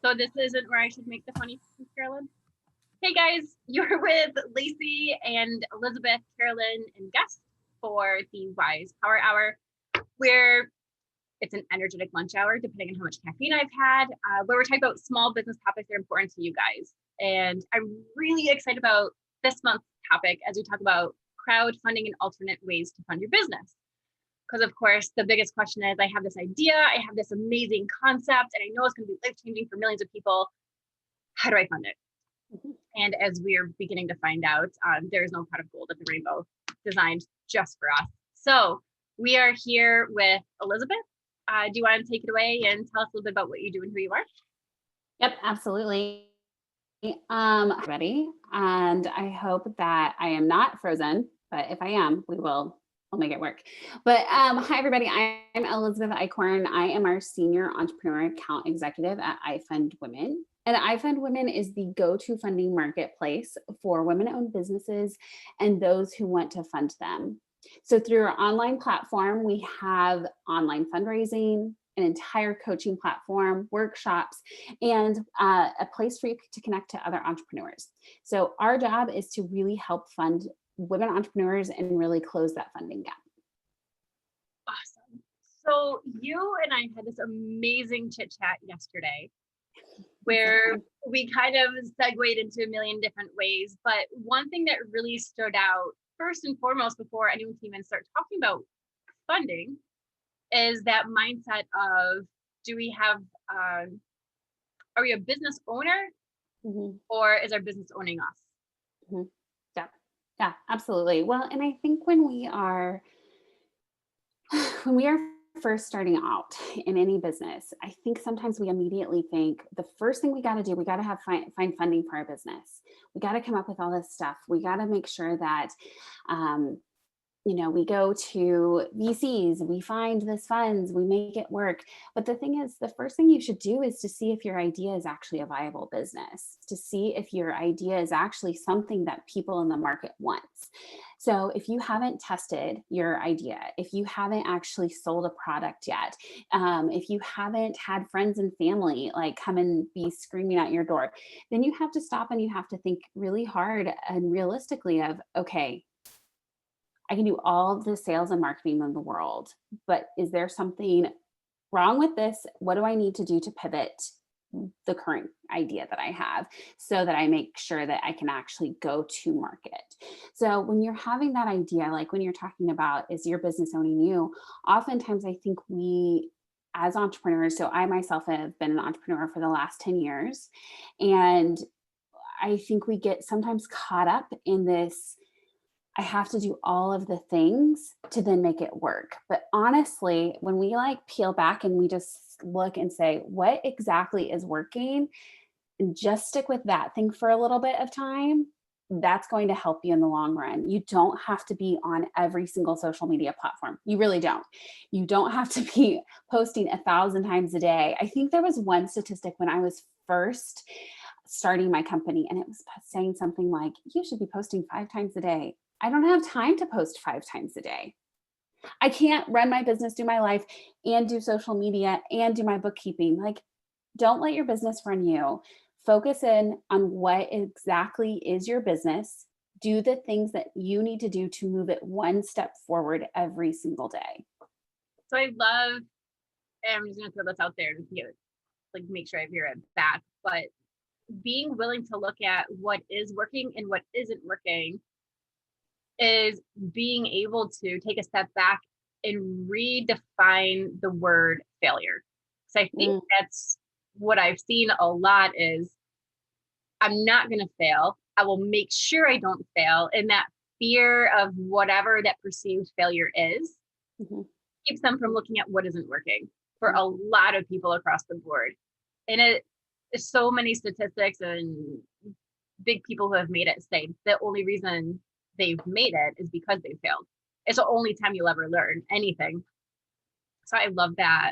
So this isn't where I should make the funny face, Carolyn. Hey guys, you're with Lacey and Elizabeth, Carolyn, and guest for the Wise Power Hour, where it's an energetic lunch hour, depending on how much caffeine I've had, where we're talking about small business topics that are important to you guys. And I'm really excited about this month's topic as we talk about crowdfunding and alternate ways to fund your business. Because of course, the biggest question is, I have this idea, I have this amazing concept, and I know it's going to be life-changing for millions of people. How do I fund it? And as we're beginning to find out, there is no pot of gold at the rainbow designed just for us. So we are here with Elizabeth. Do you want to take it away and tell us a little bit about what you do and who you are? Yep, absolutely. Ready, and I hope that I am not frozen, but if I am, we'll make it work. But hi everybody, I'm Elizabeth Eichhorn. I am our Senior Entrepreneur Account Executive at iFund Women. And iFund Women is the go-to funding marketplace for women-owned businesses and those who want to fund them. So through our online platform, we have online fundraising, an entire coaching platform, workshops, and a place for you to connect to other entrepreneurs. So our job is to really help fund women entrepreneurs and really close that funding gap. Awesome. So you and I had this amazing chit chat yesterday where we kind of segued into a million different ways. But one thing that really stood out first and foremost before anyone can even start talking about funding is that mindset of, do we have, are we a business owner or is our business owning us? Yeah, absolutely. Well, and I think when we are first starting out in any business, I think sometimes we immediately think the first thing we got to do, we got to find funding for our business. We got to come up with all this stuff. We got to make sure that, we go to VCs, we find this funds, we make it work. But the thing is, the first thing you should do is to see if your idea is actually a viable business, to see if your idea is actually something that people in the market wants. So if you haven't tested your idea, if you haven't actually sold a product yet, if you haven't had friends and family like come and be screaming at your door, then you have to stop and you have to think really hard and realistically of, okay, I can do all the sales and marketing in the world, but is there something wrong with this? What do I need to do to pivot the current idea that I have so that I make sure that I can actually go to market? So when you're having that idea, like when you're talking about, is your business owning you? Oftentimes I think we, as entrepreneurs, so I myself have been an entrepreneur for the last 10 years. And I think we get sometimes caught up in this, I have to do all of the things to then make it work. But honestly, when we peel back and we just look and say, what exactly is working, and just stick with that thing for a little bit of time, that's going to help you in the long run. You don't have to be on every single social media platform. You really don't. You don't have to be posting 1,000 times a day. I think there was one statistic when I was first starting my company, and it was saying something like, you should be posting 5 times a day. I don't have time to post 5 times a day. I can't run my business, do my life, and do social media and do my bookkeeping. Don't let your business run you. Focus in on what exactly is your business. Do the things that you need to do to move it one step forward every single day. So I love, and I'm just going to throw this out there to make sure I hear it back, but being willing to look at what is working and what isn't working is being able to take a step back and redefine the word failure. So I think that's what I've seen a lot is, I'm not going to fail. I will make sure I don't fail. And that fear of whatever that perceived failure is keeps them from looking at what isn't working for a lot of people across the board. And it is so many statistics and big people who have made it say the only reason they've made it is because they failed. It's the only time you'll ever learn anything. So I love that.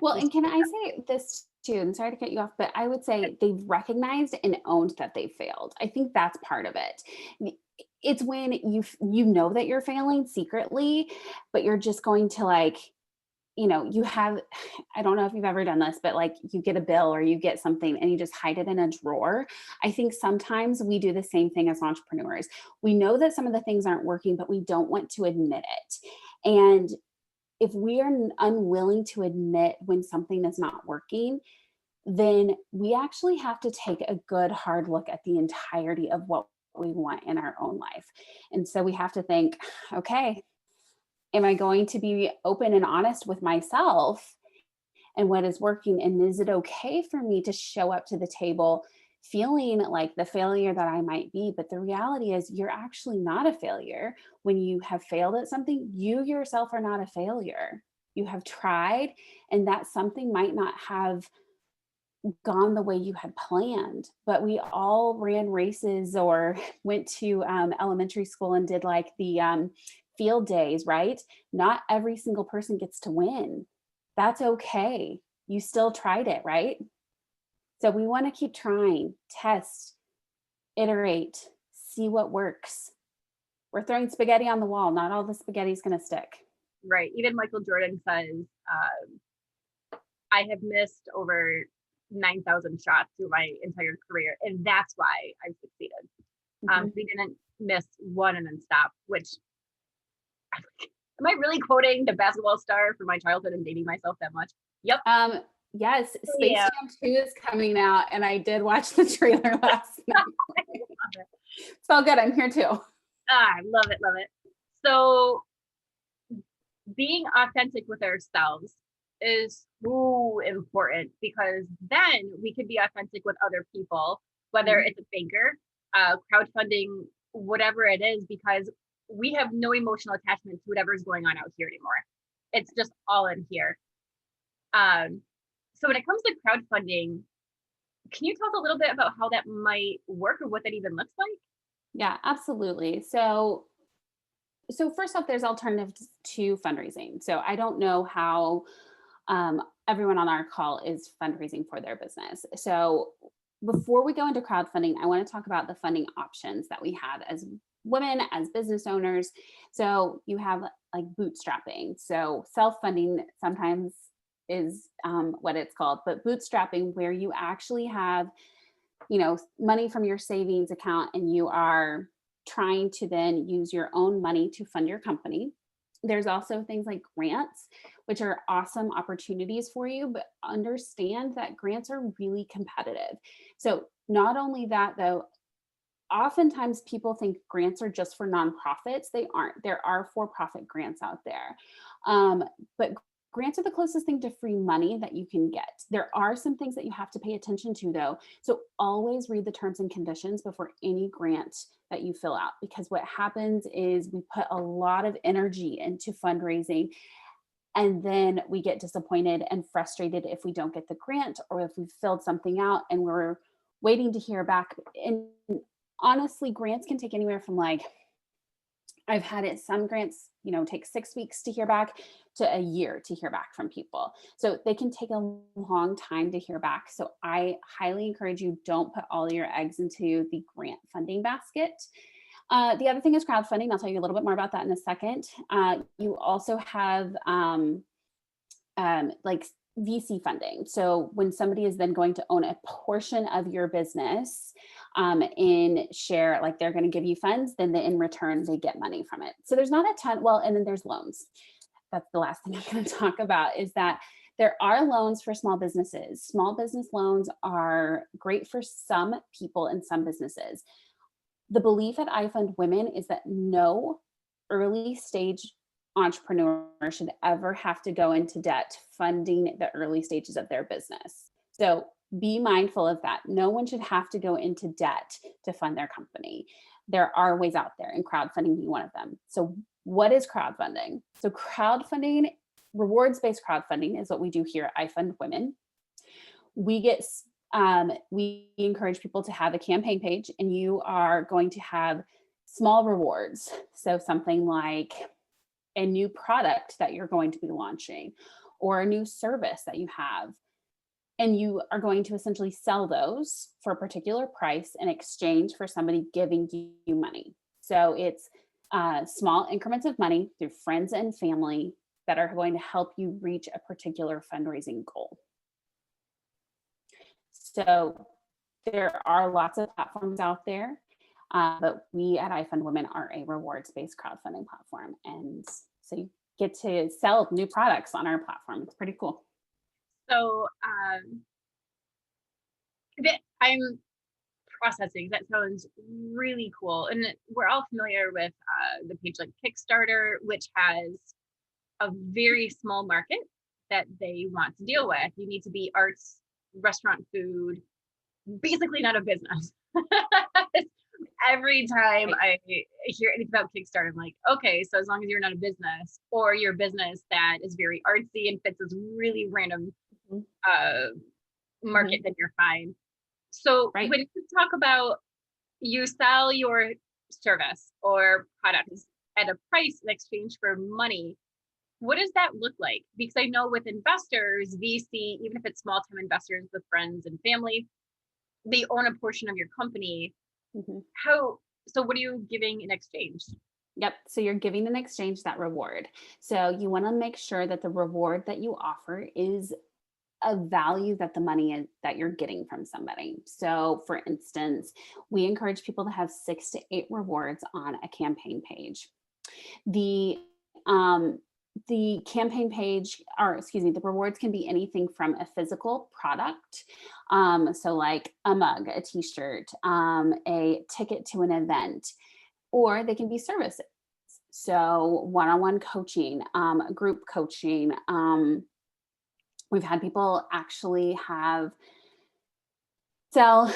Well, and can I say this too, and sorry to cut you off, but I would say they've recognized and owned that they failed. I think that's part of it. It's when you know that you're failing secretly, but you're just going to you have, I don't know if you've ever done this, but like you get a bill or you get something and you just hide it in a drawer. I think sometimes we do the same thing as entrepreneurs. We know that some of the things aren't working, but we don't want to admit it. And if we are unwilling to admit when something is not working, then we actually have to take a good hard look at the entirety of what we want in our own life. And so we have to think, okay, am I going to be open and honest with myself and what is working? And is it okay for me to show up to the table feeling like the failure that I might be? But the reality is, you're actually not a failure. When you have failed at something, you yourself are not a failure. You have tried, and that something might not have gone the way you had planned, but we all ran races or went to elementary school and did like the field days, right? Not every single person gets to win. That's okay. You still tried it, right? So we want to keep trying, test, iterate, see what works. We're throwing spaghetti on the wall. Not all the spaghetti is going to stick. Right. Even Michael Jordan says, I have missed over 9,000 shots through my entire career, and that's why I've succeeded. We didn't miss one and then stop, which am I really quoting the basketball star from my childhood and dating myself that much? Yep. Yes, Space Jam 2 is coming out, and I did watch the trailer last night. It's all good. I'm here too. I love it, love it. So being authentic with ourselves is so important, because then we can be authentic with other people, whether it's a banker, crowdfunding, whatever it is, because we have no emotional attachment to whatever is going on out here anymore. It's just all in here. So when it comes to crowdfunding, can you talk a little bit about how that might work or what that even looks like? Yeah, absolutely. So first off, there's alternatives to fundraising. So I don't know how everyone on our call is fundraising for their business. So before we go into crowdfunding, I want to talk about the funding options that we have as women, as business owners. So you have like bootstrapping. So self-funding sometimes is what it's called, but bootstrapping, where you actually have, money from your savings account and you are trying to then use your own money to fund your company. There's also things like grants, which are awesome opportunities for you, but understand that grants are really competitive. So not only that though, oftentimes people think grants are just for nonprofits. They aren't. There are for-profit grants out there. But grants are the closest thing to free money that you can get. There are some things that you have to pay attention to though. So always read the terms and conditions before any grant that you fill out, because what happens is we put a lot of energy into fundraising, and then we get disappointed and frustrated if we don't get the grant, or if we've filled something out and we're waiting to hear back. And honestly, grants can take anywhere from like, I've had it, some grants, take 6 weeks to hear back to a year to hear back from people. So they can take a long time to hear back. So I highly encourage you, don't put all your eggs into the grant funding basket. The other thing is crowdfunding. I'll tell you a little bit more about that in a second. You also have like VC funding. So when somebody is then going to own a portion of your business in share, like they're going to give you funds, then in return, they get money from it. So there's not a ton. Well, and then there's loans. That's the last thing I'm going to talk about, is that there are loans for small businesses. Small business loans are great for some people in some businesses. The belief at iFund Women is that no early stage entrepreneur should ever have to go into debt funding the early stages of their business. So be mindful of that. No one should have to go into debt to fund their company. There are ways out there, and crowdfunding being one of them. So what is crowdfunding? So crowdfunding, rewards-based crowdfunding, is what we do here at iFund Women. We encourage people to have a campaign page, and you are going to have small rewards. So something like a new product that you're going to be launching, or a new service that you have. And you are going to essentially sell those for a particular price in exchange for somebody giving you money. So it's small increments of money through friends and family that are going to help you reach a particular fundraising goal. So there are lots of platforms out there, but we at iFund Women are a rewards-based crowdfunding platform. And so you get to sell new products on our platform. It's pretty cool. So I'm processing. That sounds really cool. And we're all familiar with the page like Kickstarter, which has a very small market that they want to deal with. You need to be arts, restaurant, food, basically not a business. Every time I hear anything about Kickstarter, I'm like, okay, so as long as you're not a business, or you're a business that is very artsy and fits this really random market, then you're fine. So when you talk about you sell your service or products at a price in exchange for money, what does that look like? Because I know with investors, VC, even if it's small time investors with friends and family, they own a portion of your company. So what are you giving in exchange? Yep. So you're giving in exchange that reward. So you want to make sure that the reward that you offer is a value that the money is, that you're getting from somebody. So for instance, we encourage people to have 6 to 8 rewards on a campaign page. The campaign page, or excuse me, the rewards can be anything from a physical product. So like a mug, a t-shirt, a ticket to an event, or they can be services. So one-on-one coaching, group coaching. We've had people actually sell,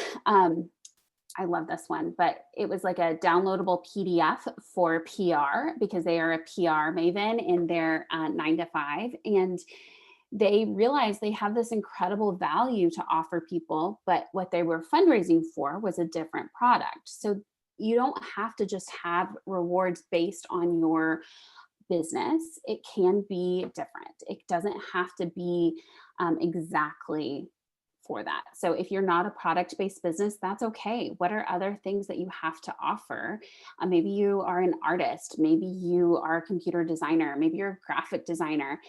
I love this one, but it was like a downloadable PDF for PR because they are a PR maven in their 9 to 5. And they realized they have this incredible value to offer people, but what they were fundraising for was a different product. So you don't have to just have rewards based on your business. It can be different. It doesn't have to be exactly for that. So if you're not a product-based business, that's okay. What are other things that you have to offer? Maybe you are an artist. Maybe you are a computer designer. Maybe you're a graphic designer.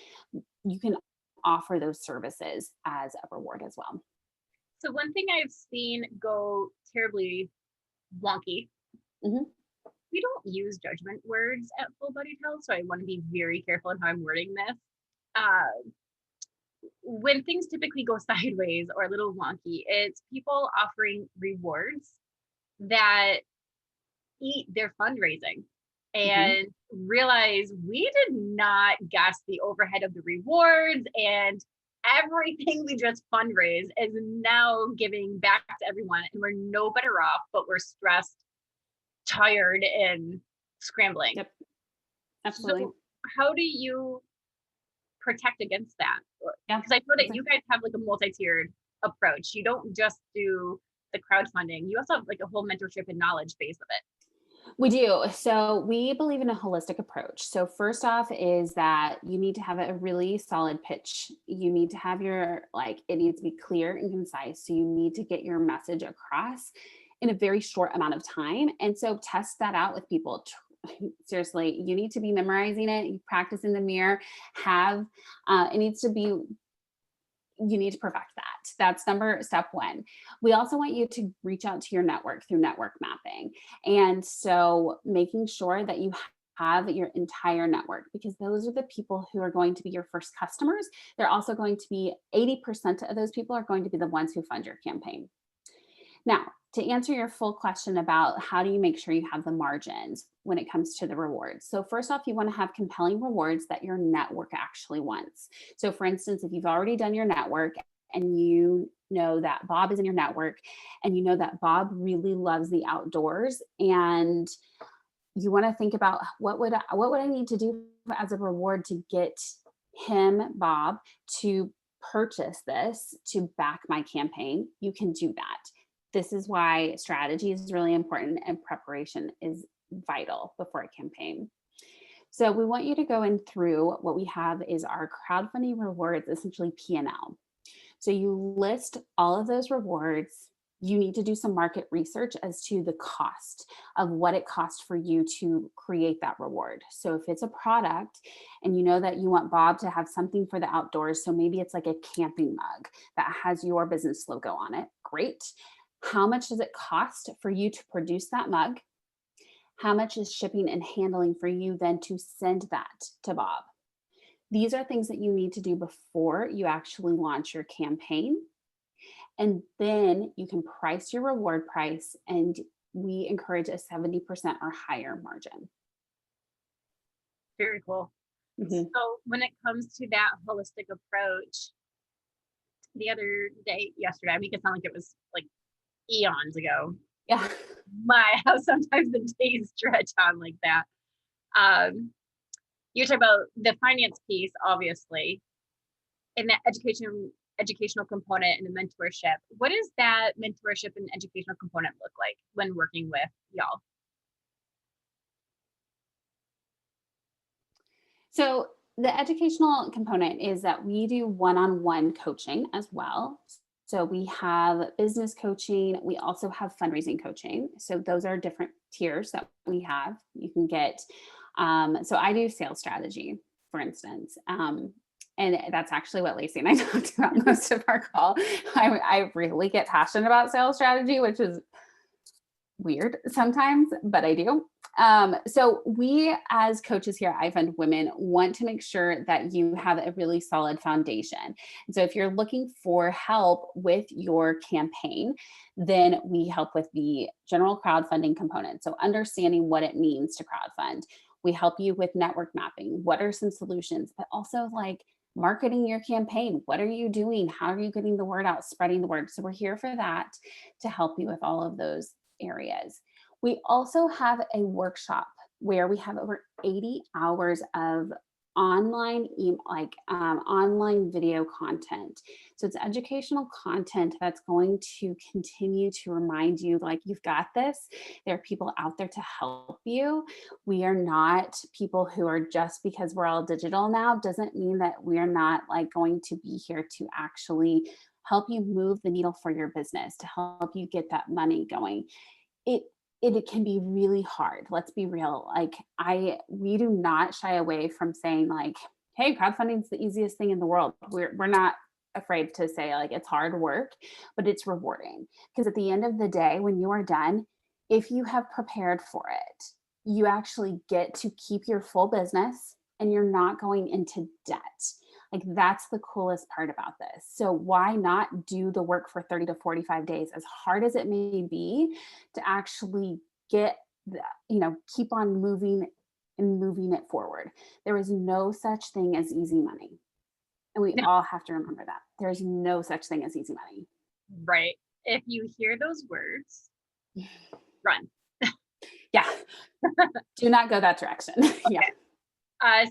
You can offer those services as a reward as well. So one thing I've seen go terribly wonky, we don't use judgment words at Full Bodied Health, so I want to be very careful in how I'm wording this. When things typically go sideways or a little wonky, it's people offering rewards that eat their fundraising and realize we did not guess the overhead of the rewards, and everything we just fundraised is now giving back to everyone, and we're no better off, but we're stressed, tired, and scrambling. Yep. Absolutely. So how do you protect against that? Because I know that you guys have like a multi-tiered approach. You don't just do the crowdfunding. You also have like a whole mentorship and knowledge base of it. We do. So we believe in a holistic approach. So first off is that you need to have a really solid pitch. You need to have it needs to be clear and concise. So you need to get your message across in a very short amount of time. And so test that out with people. Seriously, you need to be memorizing it. You practice in the mirror. You need to perfect that. That's step 1. We also want you to reach out to your network through network mapping. And so making sure that you have your entire network, because those are the people who are going to be your first customers. They're also going to be 80% of those people are going to be the ones who fund your campaign. Now, to answer your full question about how do you make sure you have the margins when it comes to the rewards. So first off, you want to have compelling rewards that your network actually wants. So for instance, if you've already done your network and you know that Bob is in your network and you know that Bob really loves the outdoors, and you want to think about what would I need to do as a reward to get him, Bob, to purchase this to back my campaign, you can do that. This is why strategy is really important and preparation is vital before a campaign. So we want you to go in through what we have is our crowdfunding rewards, essentially P&L. So you list all of those rewards you need to do some market research as to the cost of what it costs for you to create that reward. So if it's a product and you know that you want Bob to have something for the outdoors, so maybe it's like a camping mug that has your business logo on it, great. How much does it cost for you to produce that mug? How much is shipping and handling for you then to send that to Bob? These are things that you need to do before you actually launch your campaign. And then you can price your reward price, and we encourage a 70% or higher margin. Very cool. Mhm. So when it comes to that holistic approach, the other day, yesterday, I make it sound like it was like eons ago. Yeah. My, how sometimes the days stretch on like that. Um, you're talking about the finance piece, obviously, and that educational component and the mentorship. What does that mentorship and educational component look like when working with y'all? So the educational component is that we do one-on-one coaching as well. So we have business coaching. We also have fundraising coaching. So those are different tiers that we have. You can get, so I do sales strategy, for instance. And that's actually what Lacey and I talked about most of our call. I really get passionate about sales strategy, which is weird sometimes, but I do. So we as coaches here at iFund Women want to make sure that you have a really solid foundation. And so if you're looking for help with your campaign, then we help with the general crowdfunding component. So understanding what it means to crowdfund. We help you with network mapping. What are some solutions, but also like marketing your campaign. What are you doing? How are you getting the word out, spreading the word? So we're here for that to help you with all of those areas. We also have a workshop where we have over 80 hours of online online video content. So it's educational content that's going to continue to remind you like you've got this. There are people out there to help you. We are not people who are just because we're all digital now doesn't mean that we're not like going to be here to actually help you move the needle for your business, to help you get that money going. It can be really hard. Let's be real. Like we do not shy away from saying like, hey, crowdfunding is the easiest thing in the world. We're not afraid to say like it's hard work, but it's rewarding. Because at the end of the day, when you are done, if you have prepared for it, you actually get to keep your full business and you're not going into debt. Like that's the coolest part about this. So why not do the work for 30 to 45 days, as hard as it may be, to actually get the, keep on moving and moving it forward. There is no such thing as easy money. And we No, all have to remember that. There's no such thing as easy money. right. If you hear those words, run. Yeah. Do not go that direction. Yeah.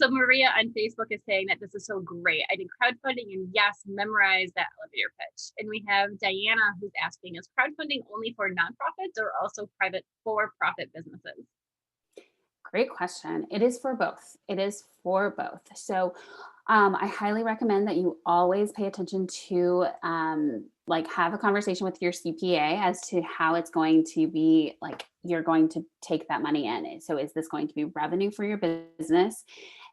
So Maria on Facebook is saying that this is so great. I did crowdfunding and yes, memorize that elevator pitch. And we have Diana who's asking, is crowdfunding only for nonprofits or also private for-profit businesses? Great question. It is for both. It is for both. So I highly recommend that you always pay attention to like have a conversation with your CPA as to how it's going to be like you're going to take that money in. So is this going to be revenue for your business?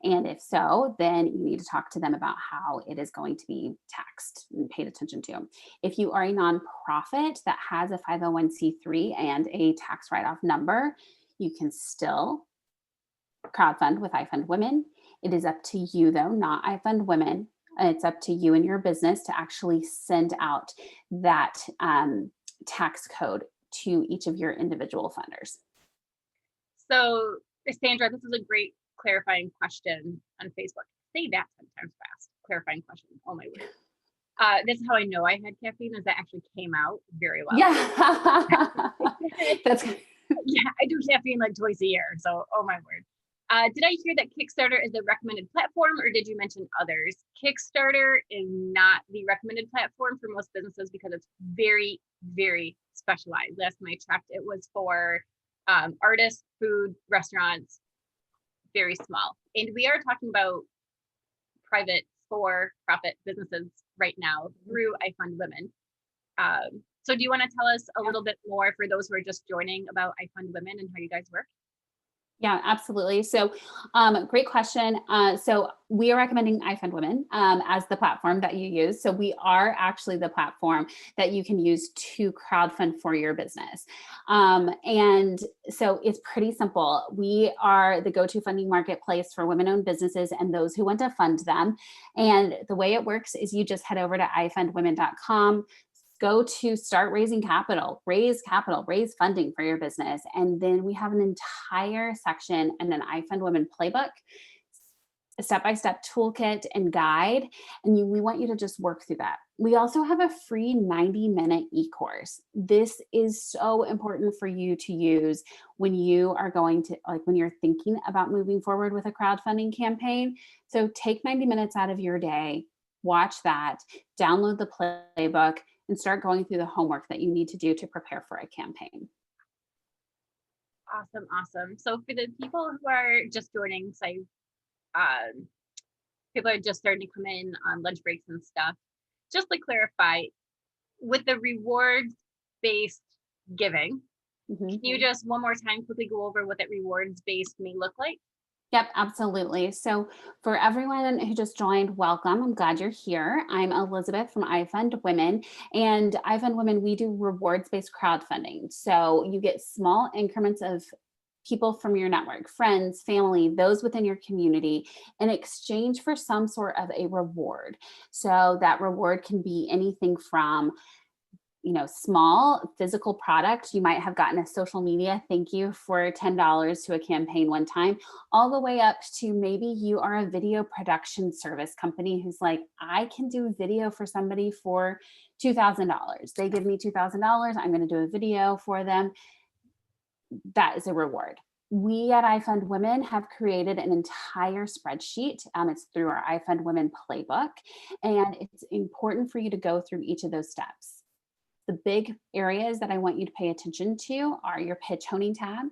And if so, then you need to talk to them about how it is going to be taxed and paid attention to. If you are a nonprofit that has a 501c3 and a tax write-off number, you can still crowdfund with iFund Women. It is up to you though, not iFund Women. It's up to you and your business to actually send out that tax code to each of your individual funders. So Sandra, this is a great clarifying question on Facebook. Say that 10 times fast. Clarifying question. Oh my word. This is how I know I had caffeine, is that actually came out very well. Yeah. That's yeah, I do caffeine like twice a year. So, oh my word. Did I hear that Kickstarter is the recommended platform, or did you mention others? Kickstarter is not the recommended platform for most businesses because it's very, very specialized. Last time I checked, it was for artists, food, restaurants, very small. And we are talking about private for-profit businesses right now through iFund Women. So do you want to tell us a little bit more for those who are just joining about iFund Women and how you guys work? Yeah, absolutely. So, great question. So we are recommending iFund Women as the platform that you use. So we are actually the platform that you can use to crowdfund for your business. And so it's pretty simple. We are the go-to funding marketplace for women-owned businesses and those who want to fund them. And the way it works is you just head over to ifundwomen.com, go to start raising capital, raise funding for your business. And then we have an entire section and an iFund Women playbook, a step-by-step toolkit and guide. And we want you to just work through that. We also have a free 90-minute e-course. This is so important for you to use when you are going to, like, when you're thinking about moving forward with a crowdfunding campaign. So take 90 minutes out of your day, watch that, download the playbook, and start going through the homework that you need to do to prepare for a campaign. Awesome, awesome. So for the people who are just joining, say, people are just starting to come in on lunch breaks and stuff, just to clarify, with the rewards-based giving, can you just one more time quickly go over what that rewards-based may look like? Yep, absolutely. So for everyone who just joined, welcome. I'm glad you're here. I'm Elizabeth from iFund Women. And iFund Women, we do rewards-based crowdfunding. So you get small increments of people from your network, friends, family, those within your community, in exchange for some sort of a reward. So that reward can be anything from small physical product. You might have gotten a social media thank you for $10 to a campaign one time, all the way up to maybe you are a video production service company who's like, I can do video for somebody for $2,000. They give me $2,000. I'm going to do a video for them. That is a reward. We at iFund Women have created an entire spreadsheet. It's through our iFund Women playbook, and it's important for you to go through each of those steps. The big areas that I want you to pay attention to are your pitch honing tab,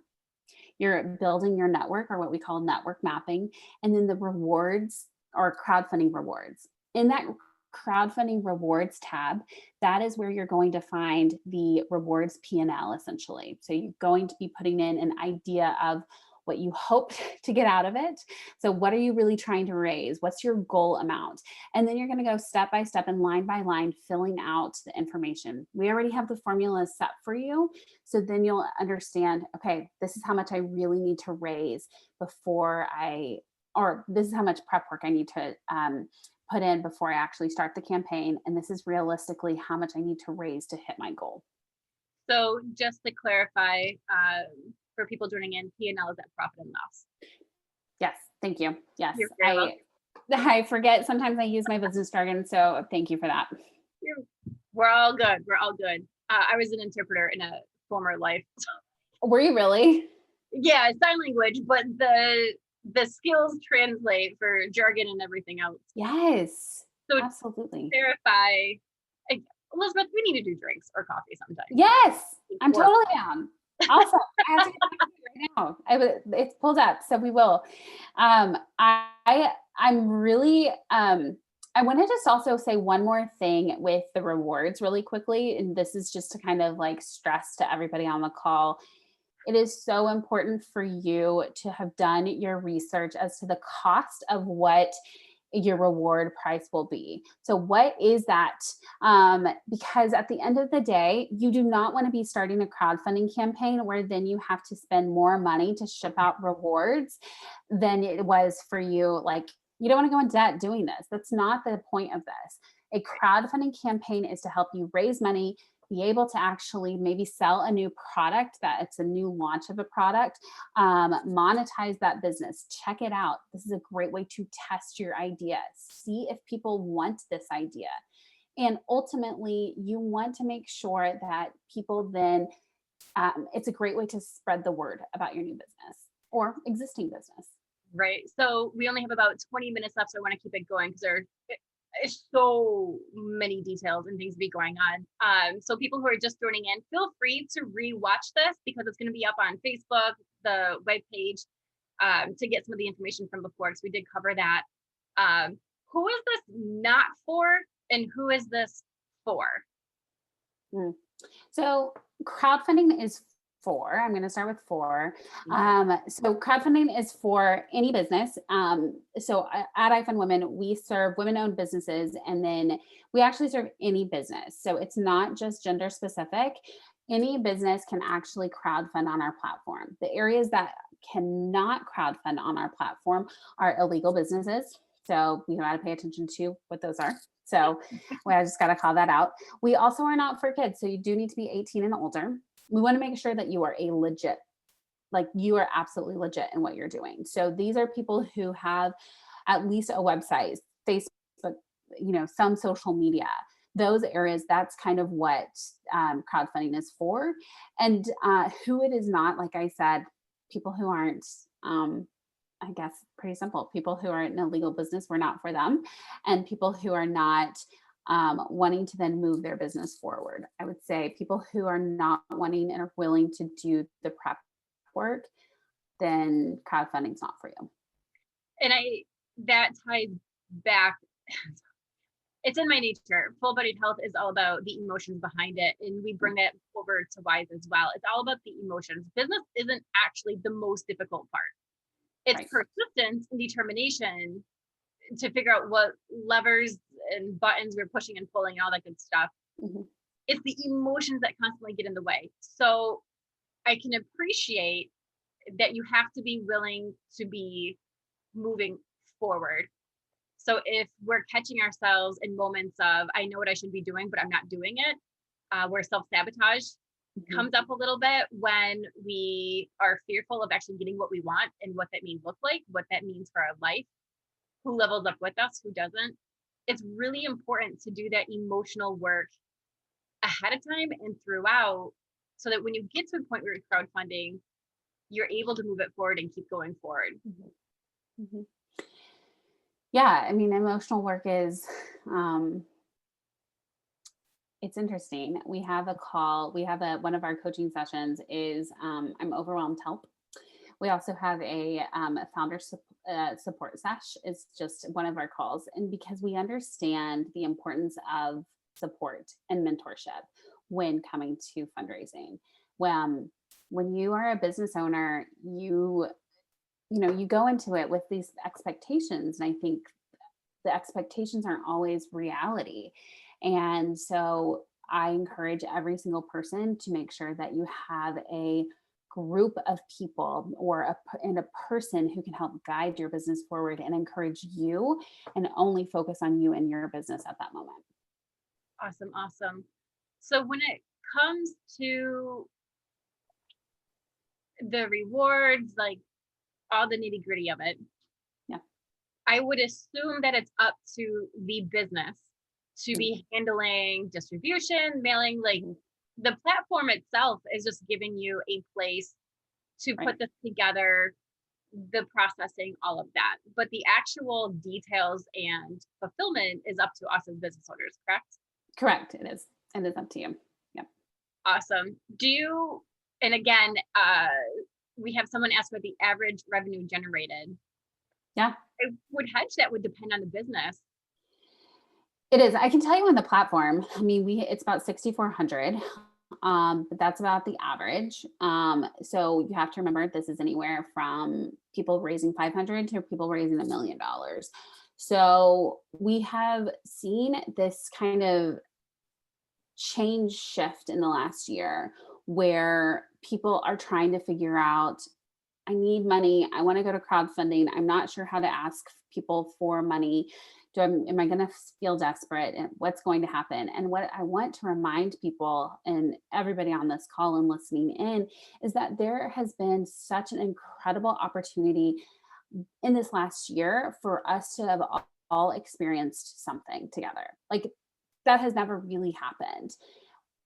your building your network, or what we call network mapping, and then the rewards or crowdfunding rewards. In that crowdfunding rewards tab, that is where you're going to find the rewards P&L essentially. So you're going to be putting in an idea of what you hope to get out of it. So what are you really trying to raise? What's your goal amount? And then you're going to go step by step and line by line, filling out the information. We already have the formulas set for you. So then you'll understand, okay, this is how much I really need to raise or this is how much prep work I need to put in before I actually start the campaign. And this is realistically how much I need to raise to hit my goal. So just to clarify, for people joining in, P&L is at profit and loss. Yes, thank you. Yes, You're very welcome. I forget sometimes I use my business jargon, so thank you for that. We're all good. We're all good. I was an interpreter in a former life. Were you really? Yeah, sign language, but the skills translate for jargon and everything else. Yes, So absolutely. Verify, Elizabeth, we need to do drinks or coffee sometime. Yes, I'm totally down. Also, I have to get right now. It's pulled up, so we will. I'm really. I want to just also say one more thing with the rewards really quickly, and this is just to kind of like stress to everybody on the call. It is so important for you to have done your research as to the cost of what your reward price will be. So what is that? Because at the end of the day, you do not want to be starting a crowdfunding campaign where then you have to spend more money to ship out rewards than it was for you. Like, you don't want to go in debt doing this. That's not the point of this. A crowdfunding campaign is to help you raise money, be able to actually maybe sell a new product, that it's a new launch of a product, monetize that business, check it out. This is a great way to test your idea, see if people want this idea. And ultimately, you want to make sure that people then, it's a great way to spread the word about your new business or existing business. Right. So we only have about 20 minutes left, so I want to keep it going because there's so many details and things to be going on. So people who are just joining in, feel free to re-watch this because it's going to be up on Facebook, the webpage, to get some of the information from before, because we did cover that. Who is this not for, and who is this for? So crowdfunding is for, I'm going to start with for. Thank you. So crowdfunding is for any business. At iPhone Women, we serve women owned businesses, and then we actually serve any business. So it's not just gender specific. Any business can actually crowdfund on our platform. The areas that cannot crowdfund on our platform are illegal businesses. So we got to pay attention to what those are. So I just got to call that out. We also are not for kids. So you do need to be 18 and older. We want to make sure that you are a legit, like you are absolutely legit in what you're doing. So these are people who have at least a website, Facebook, some social media, those areas. That's kind of what crowdfunding is for. And who it is not, like I said, people who aren't, I guess, pretty simple. People who are in a legal business, we're not for them. And people who are not wanting to then move their business forward. I would say people who are not wanting and are willing to do the prep work, then crowdfunding is not for you. And that ties back. It's in my nature. Full bodied health is all about the emotions behind it. And we bring that over to Wise as well. It's all about the emotions. Business isn't actually the most difficult part. It's Right. persistence and determination to figure out what levers and buttons we're pushing and pulling and all that good stuff. Mhm. It's the emotions that constantly get in the way. So I can appreciate that you have to be willing to be moving forward. So if we're catching ourselves in moments of, I know what I should be doing, but I'm not doing it, where self-sabotage Mhm. comes up a little bit when we are fearful of actually getting what we want and what that may look like, what that means for our life, who levels up with us, who doesn't. It's really important to do that emotional work ahead of time and throughout, so that when you get to a point where you're crowdfunding, you're able to move it forward and keep going forward. Mhm. Mhm. Yeah, I mean, emotional work is, it's interesting. We have a call. We have one of our coaching sessions is I'm overwhelmed. Help. We also have a founder support sesh. It's just one of our calls, and because we understand the importance of support and mentorship when coming to fundraising. When you are a business owner, you go into it with these expectations, and I think the expectations aren't always reality. And so I encourage every single person to make sure that you have a group of people or a person who can help guide your business forward and encourage you, and only focus on you and your business at that moment. Awesome, awesome. So when it comes to the rewards, like all the nitty gritty of it, Yeah. I would assume that it's up to the business to be handling distribution, mailing, like Mhm. the platform itself is just giving you a place to Right. put this together, the processing, all of that. But the actual details and fulfillment is up to us as business owners, correct? Correct. It is. It is up to you. Yeah. Awesome. Do you, and again, we have someone ask about the average revenue generated. Yeah. I would hedge that would depend on the business. It is. I can tell you on the platform. I mean, it's about 6,400. But that's about the average. So you have to remember this is anywhere from people raising 500 to people raising $1 million. So we have seen this kind of change shift in the last year where people are trying to figure out, I need money. I want to go to crowdfunding. I'm not sure how to ask people for money. Am I going to feel desperate? And what's going to happen? And what I want to remind people and everybody on this call and listening in is that there has been such an incredible opportunity in this last year for us to have all experienced something together. Like that has never really happened.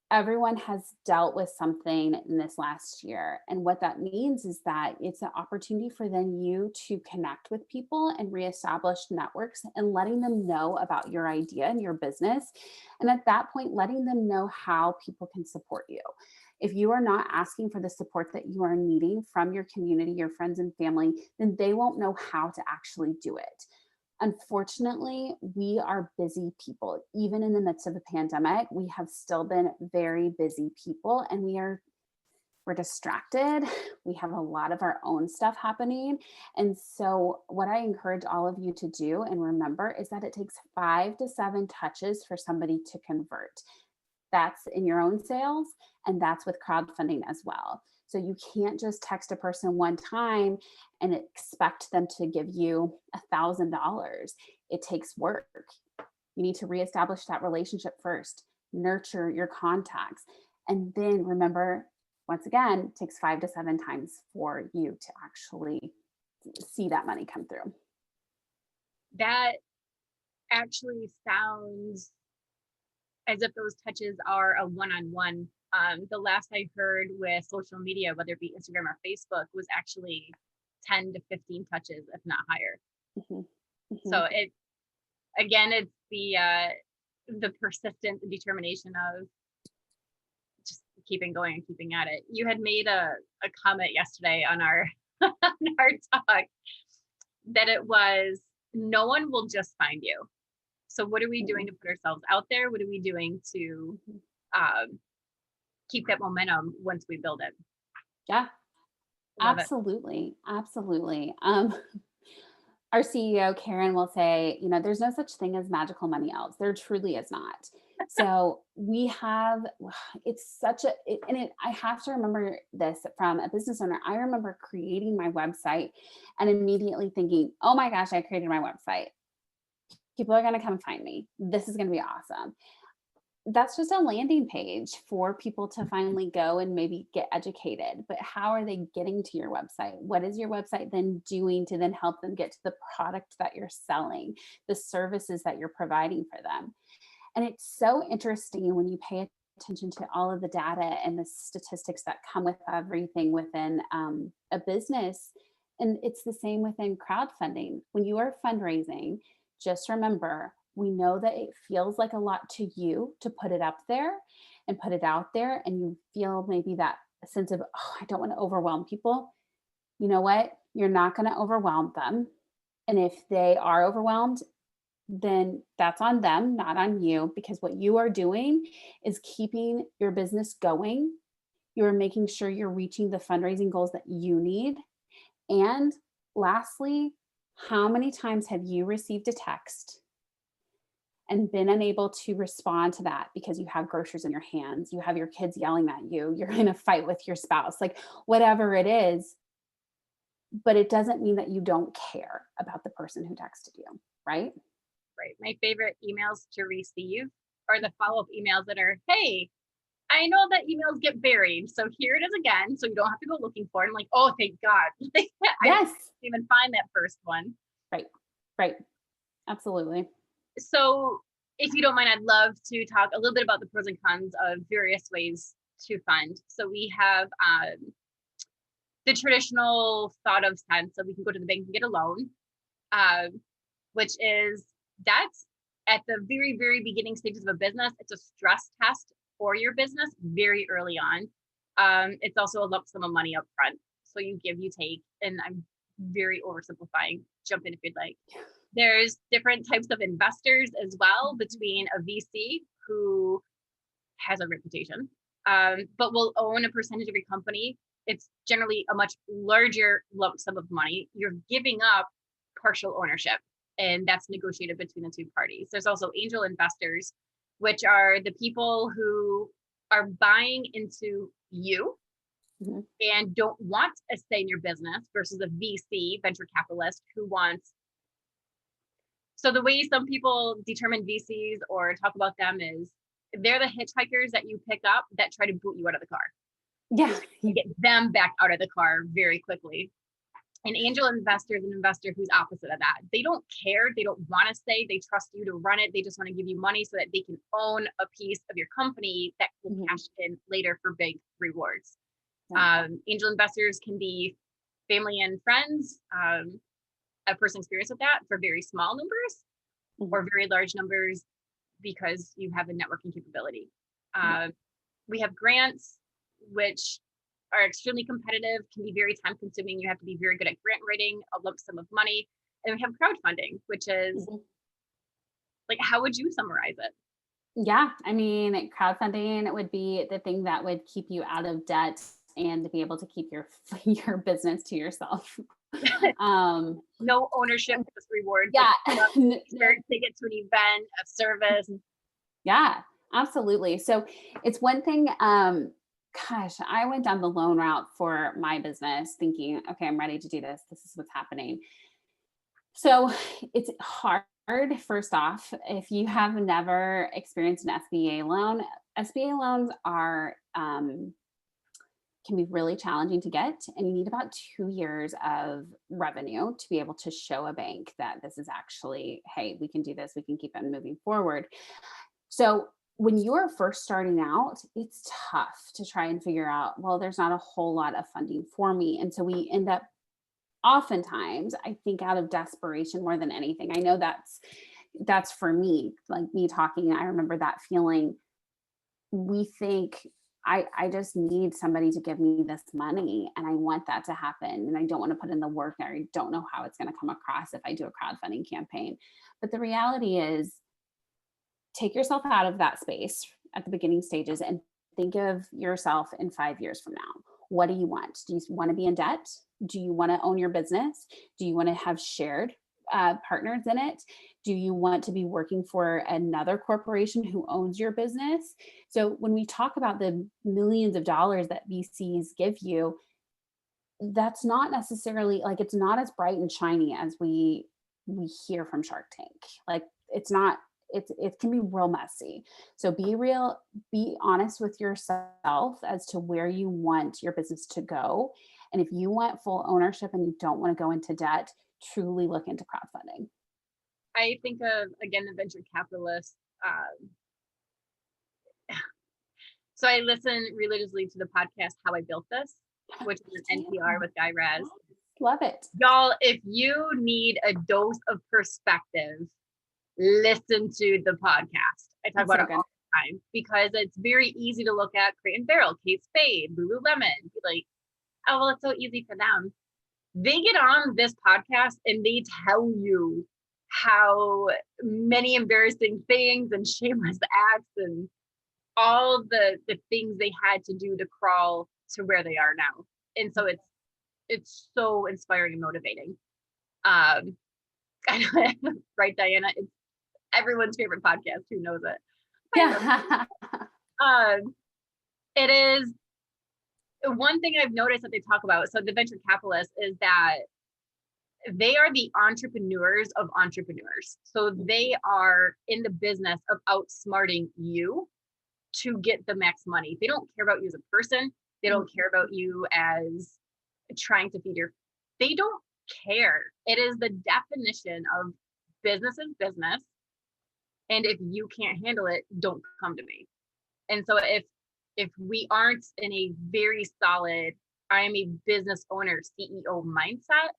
Everyone has dealt with something in this last year. And what that means is that it's an opportunity for then you to connect with people and reestablish networks and letting them know about your idea and your business. And at that point, letting them know how people can support you. If you are not asking for the support that you are needing from your community, your friends and family, then they won't know how to actually do it. Unfortunately, we are busy people. Even in the midst of the pandemic, we have still been very busy people, and we're distracted. We have a lot of our own stuff happening. And so, what I encourage all of you to do and remember is that it takes 5 to 7 touches for somebody to convert. That's in your own sales, and that's with crowdfunding as well. So, you can't just text a person one time and expect them to give you $1,000. It takes work. You need to reestablish that relationship first, nurture your contacts. And then remember, once again, it takes 5 to 7 times for you to actually see that money come through. That actually sounds as if those touches are a one-on-one. The last I heard with social media, whether it be Instagram or Facebook, was actually 10 to 15 touches, if not higher. Mhm. Mhm. So it's the persistent determination of just keeping going and keeping at it. You had made a comment yesterday on our on our talk that it was, no one will just find you. So what are we doing to put ourselves out there? What are we doing to keep that momentum once we build it? Yeah, Love it. absolutely. Absolutely. Our CEO, Karen, will say, there's no such thing as magical money elves. There truly is not. So we have, it's such a, I have to remember this from a business owner. I remember creating my website and immediately thinking, oh my gosh, I created my website. People are going to come find me. This is going to be awesome. That's just a landing page for people to finally go and maybe get educated. But how are they getting to your website? What is your website then doing to then help them get to the product that you're selling, the services that you're providing for them? And it's so interesting when you pay attention to all of the data and the statistics that come with everything within a business. And it's the same within crowdfunding. When you are fundraising, just remember, we know that it feels like a lot to you to put it up there and put it out there. And you feel maybe that sense of, oh, I don't want to overwhelm people. You know what? You're not going to overwhelm them. And if they are overwhelmed, then that's on them, not on you, because what you are doing is keeping your business going. You're making sure you're reaching the fundraising goals that you need. And lastly, how many times have you received a text and been unable to respond to that because you have groceries in your hands, you have your kids yelling at you, you're in a fight with your spouse, like whatever it is, but it doesn't mean that you don't care about the person who texted you, right? Right. My favorite emails to receive are the follow-up emails that are, hey, I know that emails get buried, so here it is again. So you don't have to go looking for it. I'm like, oh, thank God. I Yes. didn't even find that first one. Right. Right. Absolutely. So if you don't mind, I'd love to talk a little bit about the pros and cons of various ways to fund. So we have the traditional thought of sense, so we can go to the bank and get a loan, which is, that's at the very, very beginning stages of a business. It's a stress test for your business very early on. It's also a lump sum of money up front. So you give, you take, and I'm very oversimplifying. Jump in if you'd like. There's different types of investors as well, between a VC who has a reputation, but will own a percentage of your company. It's generally a much larger lump sum of money. You're giving up partial ownership, and that's negotiated between the two parties. There's also angel investors, which are the people who are buying into you and don't want a say in your business, versus a VC, venture capitalist, who wants. So the way some people determine VCs or talk about them is, they're the hitchhikers that you pick up that try to boot you out of the car. Yeah. You get them back out of the car very quickly. An angel investor is an investor who's opposite of that. They don't care. They don't want to say. They trust you to run it. They just want to give you money so that they can own a piece of your company that will cash in later for big rewards. Angel investors can be family and friends. A person experienced with that for very small numbers or very large numbers because you have a networking capability. We have grants, which are extremely competitive, can be very time consuming. You have to be very good at grant writing, a lump sum of money. and we have crowdfunding, which is Mhm. like, how would you summarize it? Yeah, I mean, crowdfunding would be the thing that would keep you out of debt and to be able to keep your your business to yourself. Um, No ownership, just rewards, like yeah, shirt, ticket to an event, a service. no. Yeah, absolutely. So it's one thing, gosh, I went down the loan route for my business thinking, okay, I'm ready to do this. This is what's happening. So it's hard, first off, if you have never experienced an SBA loan. SBA loans are can be really challenging to get, and you need about 2 years of revenue to be able to show a bank that this is actually, hey, we can do this, we can keep on moving forward. So when you're first starting out, it's tough to try and figure out, well, there's not a whole lot of funding for me. And so we end up oftentimes, I think, out of desperation more than anything. I know that's for me, like me talking, I remember that feeling. We think I just need somebody to give me this money and I want that to happen. And I don't want to put in the work or I don't know how it's going to come across if I do a crowdfunding campaign. But the reality is, take yourself out of that space at the beginning stages and think of yourself in 5 years from now. What do you want? Do you want to be in debt? Do you want to own your business? Do you want to have shared partners in it? Do you want to be working for another corporation who owns your business? So when we talk about the millions of dollars that VCs give you, that's not necessarily, like, it's not as bright and shiny as we hear from Shark Tank. Like, it's not, it can be real messy. So be real, be honest with yourself as to where you want your business to go. And if you want full ownership and you don't want to go into debt, truly look into crowdfunding. I think of, again, the venture capitalists. So I listen religiously to the podcast How I Built This, which is an NPR with Guy Raz. Love it. Y'all, if you need a dose of perspective, listen to the podcast. I talk It's about so it good. all the time because it's very easy to look at Crate and Barrel, Kate Spade, Lululemon, be like, oh, well, it's so easy for them. They get on this podcast and they tell you how many embarrassing things and shameless acts and all the things they had to do to crawl to where they are now. And so it's so inspiring and motivating. Um, right, Diana? It's everyone's favorite podcast. Who knows it? Yeah. Um, it is one thing I've noticed that they talk about. So the venture capitalists is that they are the entrepreneurs of entrepreneurs. So they are in the business of outsmarting you to get the max money. They don't care about you as a person. They don't care about you as trying to feed your, they don't care. It is the definition of business is business. And if you can't handle it, don't come to me. And so if we aren't in a very solid, I am a business owner, CEO mindset,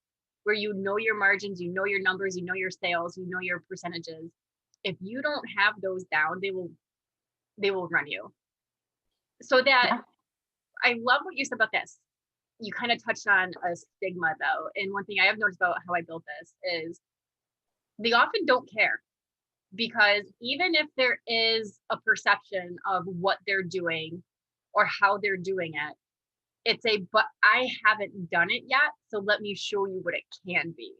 where you know your margins, you know your numbers, you know your sales, you know your percentages. If you don't have those down, they will run you. So that Yeah. I love what you said about this. You kind of touched on a stigma though. And one thing I have noticed about How I Built This is they often don't care, because even if there is a perception of what they're doing or how they're doing it, it's a, but I haven't done it yet. So let me show you what it can be.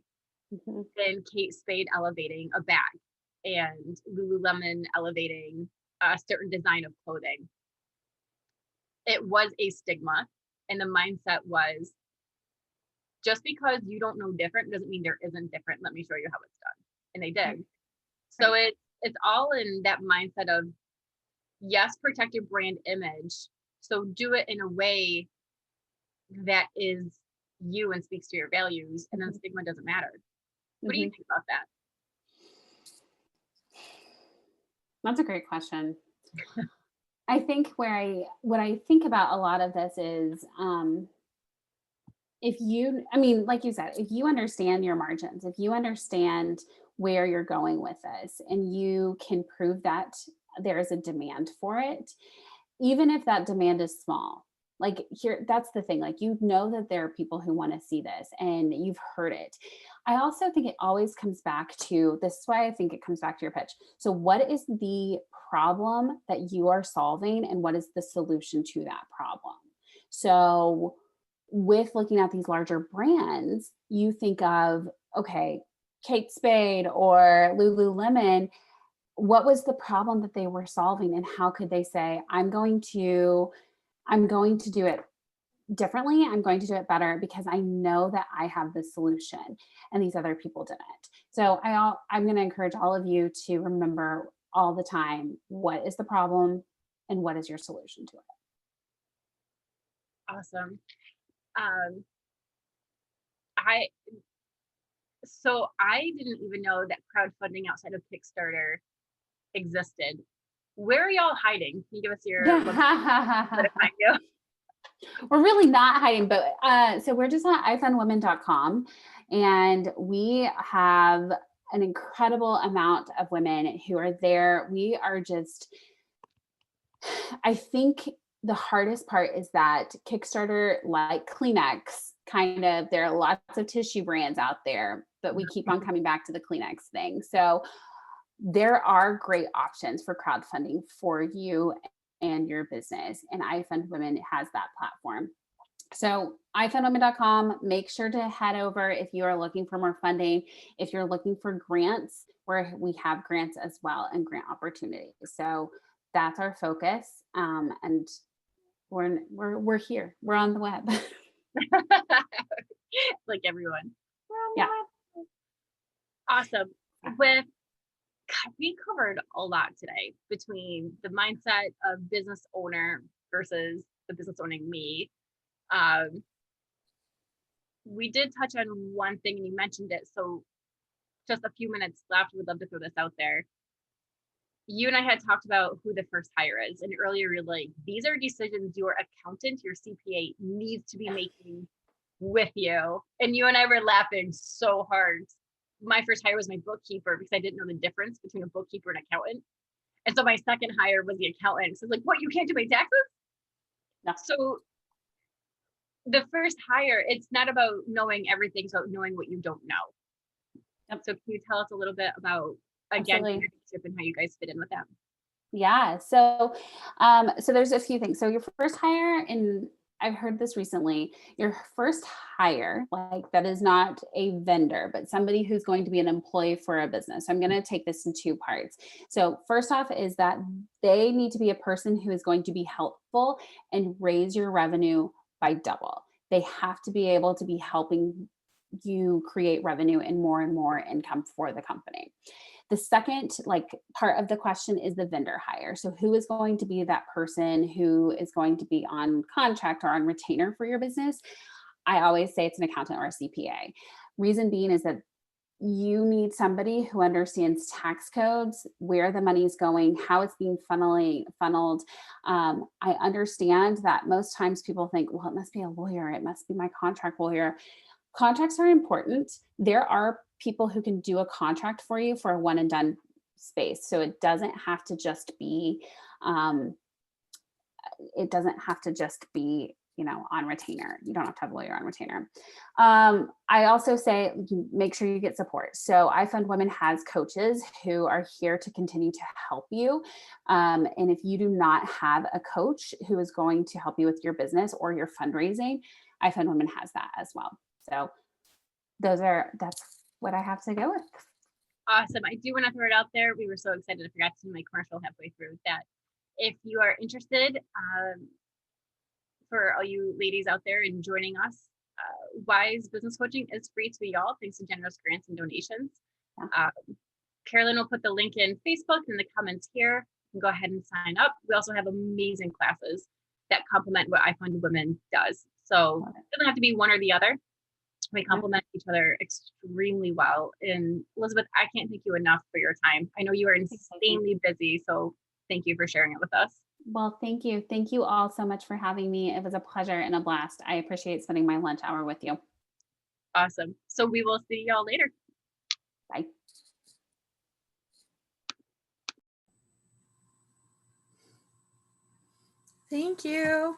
Mhm. Then Kate Spade elevating a bag and Lululemon elevating a certain design of clothing. It was a stigma. And the mindset was, just because you don't know different doesn't mean there isn't different. Let me show you how it's done. And they did. So Right. it's all in that mindset of, yes, protect your brand image. So do it in a way that is you and speaks to your values, and then Mhm. stigma doesn't matter. What do you Mhm. think about that? That's a great question. I think what I think about a lot of this is, if you, I mean, like you said, if you understand your margins, if you understand where you're going with this, and you can prove that there is a demand for it, even if that demand is small, like, here, that's the thing, like, you know that there are people who want to see this and you've heard it. I also think it always comes back to this is why I think it comes back to your pitch. So, what is the problem that you are solving, and what is the solution to that problem? So, with looking at these larger brands, you think of, okay, Kate Spade or Lululemon, what was the problem that they were solving, and how could they say, I'm going to do it differently. I'm going to do it better because I know that I have the solution and these other people didn't. So I'm going to encourage all of you to remember all the time, what is the problem and what is your solution to it? Awesome. Um, I I didn't even know that crowdfunding outside of Kickstarter existed. Where are y'all hiding? Can you give us your website to find you? We're really not hiding, but so we're just on iFundWomen.com, and we have an incredible amount of women who are there. We are just, I think the hardest part is that Kickstarter, like Kleenex, kind of, there are lots of tissue brands out there, but we keep on coming back to the Kleenex thing. So there are great options for crowdfunding for you and your business, and iFund Women has that platform. So iFundWomen.com, make sure to head over if you are looking for more funding. If you're looking for grants, where we have grants as well and grant opportunities. So that's our focus. And we're here. We're on the web. Like everyone. Yeah. Awesome. With we covered a lot today between the mindset of business owner versus the business owning me. We did touch on one thing and you mentioned it. So just a few minutes left. We'd love to throw this out there. You and I had talked about who the first hire is. And earlier you're like, these are decisions your accountant, your CPA needs to be making with you. And you and I were laughing so hard. My first hire was my bookkeeper because I didn't know the difference between a bookkeeper and accountant. And so my second hire was the accountant. So it's like, what, you can't do my taxes? No. So the first hire, it's not about knowing everything, it's about knowing what you don't know. Yep. So can you tell us a little bit about, again, leadership and how you guys fit in with them? Yeah. So there's a few things. So your first hire, and I've heard this recently, your first hire, like that is not a vendor, but somebody who's going to be an employee for a business. So I'm going to take this in two parts. So first off is that they need to be a person who is going to be helpful and raise your revenue by double. They have to be able to be helping you create revenue and more income for the company. The second part of the question is the vendor hire. So who is going to be that person who is going to be on contract or on retainer for your business? I always say it's an accountant or a CPA. Reason being is that you need somebody who understands tax codes, where the money is going, how it's being funneled. I understand that most times people think, well, it must be a lawyer. It must be my contract lawyer. Contracts are important. There are people who can do a contract for you for a one and done space. So it doesn't have to just be, on retainer. You don't have to have a lawyer on retainer. I also say make sure you get support. So iFund Women has coaches who are here to continue to help you. And if you do not have a coach who is going to help you with your business or your fundraising, iFund Women has that as well. So that's what I have to go with. Awesome. I do want to throw it out there. We were so excited. I forgot to do my commercial halfway through that. If you are interested, for all you ladies out there in joining us, Wise Business Coaching is free to y'all, thanks to generous grants and donations. Yeah. Carolyn will put the link in Facebook in the comments here. You can go ahead and sign up. We also have amazing classes that complement what iFund Women does. So it doesn't have to be one or the other. We complement each other extremely well. And Elizabeth, I can't thank you enough for your time. I know you are insanely busy, so thank you for sharing it with us. Well, thank you. Thank you all so much for having me. It was a pleasure and a blast. I appreciate spending my lunch hour with you. Awesome. So we will see y'all later. Bye. Thank you.